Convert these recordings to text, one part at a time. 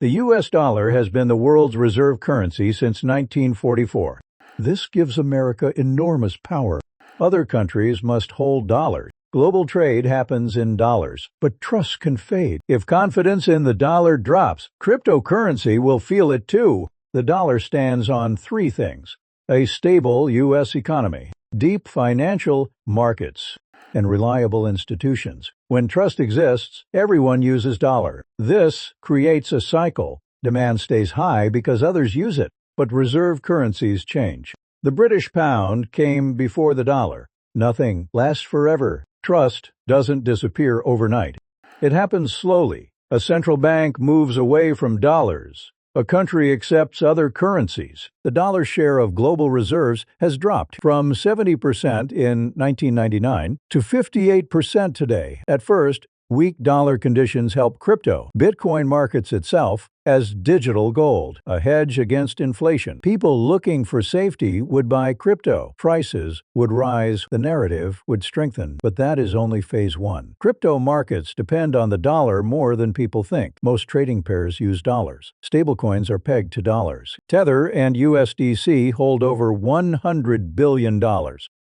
The U.S. dollar has been the world's reserve currency since 1944. This gives America enormous power. Other countries must hold dollars. Global trade happens in dollars, but trust can fade. If confidence in the dollar drops, cryptocurrency will feel it too. The dollar stands on three things: a stable U.S. economy, deep financial markets, and reliable institutions. When trust exists, everyone uses dollar. This creates a cycle. Demand stays high because others use it, but reserve currencies change. The British pound came before the dollar. Nothing lasts forever. Trust doesn't disappear overnight. It happens slowly. A central bank moves away from dollars. A country accepts other currencies. The dollar share of global reserves has dropped from 70% in 1999 to 58% today. At first, weak dollar conditions help crypto. Bitcoin markets itself as digital gold, a hedge against inflation. People looking for safety would buy crypto. Prices would rise. The narrative would strengthen. But that is only phase one. Crypto markets depend on the dollar more than people think. Most trading pairs use dollars. Stablecoins are pegged to dollars. Tether and USDC hold over $100 billion.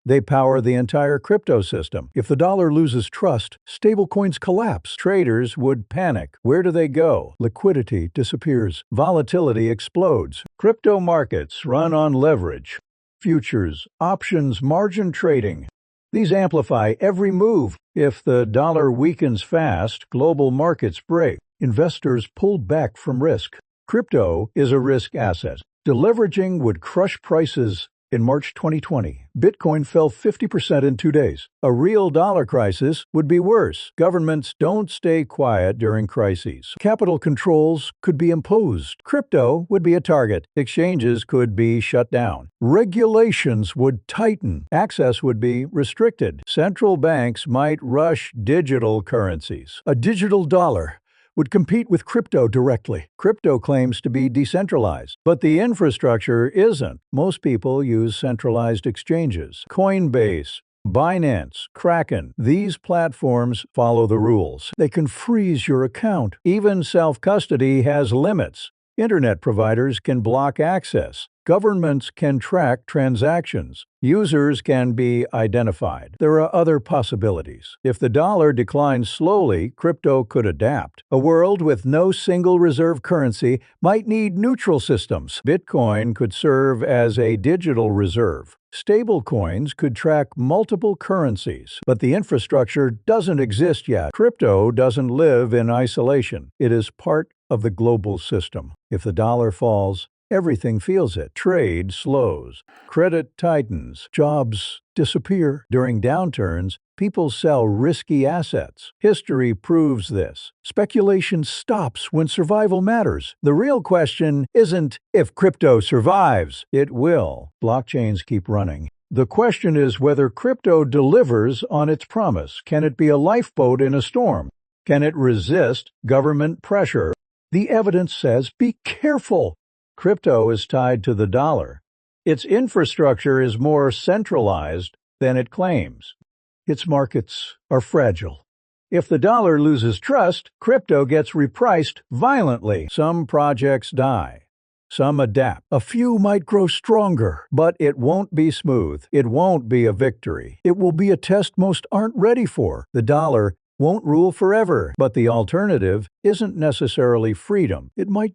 They power the entire crypto system. If the dollar loses trust, stablecoins collapse. Traders would panic. Where do they go? Liquidity disappears. Volatility explodes. Crypto markets run on leverage. Futures, options, margin trading. These amplify every move. If the dollar weakens fast, global markets break. Investors pull back from risk. Crypto is a risk asset. Deleveraging would crush prices. In March 2020, Bitcoin fell 50% in 2 days. A real dollar crisis would be worse. Governments don't stay quiet during crises. Capital controls could be imposed. Crypto would be a target. Exchanges could be shut down. Regulations would tighten. Access would be restricted. Central banks might rush digital currencies. A digital dollar would compete with crypto directly. Crypto claims to be decentralized, but the infrastructure isn't. Most people use centralized exchanges. Coinbase, Binance, Kraken. These platforms follow the rules. They can freeze your account. Even self-custody has limits. Internet providers can block access. Governments can track transactions. Users can be identified. There are other possibilities. If the dollar declines slowly, crypto could adapt. A world with no single reserve currency might need neutral systems. Bitcoin could serve as a digital reserve. Stablecoins could track multiple currencies, but the infrastructure doesn't exist yet. Crypto doesn't live in isolation. It is part of the global system. If the dollar falls, everything feels it. Trade slows. Credit tightens. Jobs disappear. During downturns, people sell risky assets. History proves this. Speculation stops when survival matters. The real question isn't if crypto survives. It will. Blockchains keep running. The question is whether crypto delivers on its promise. Can it be a lifeboat in a storm? Can it resist government pressure? The evidence says be careful. Crypto is tied to the dollar. Its infrastructure is more centralized than it claims. Its markets are fragile. If the dollar loses trust, crypto gets repriced violently. Some projects die. Some adapt. A few might grow stronger, but it won't be smooth. It won't be a victory. It will be a test most aren't ready for. The dollar won't rule forever, but the alternative isn't necessarily freedom. It might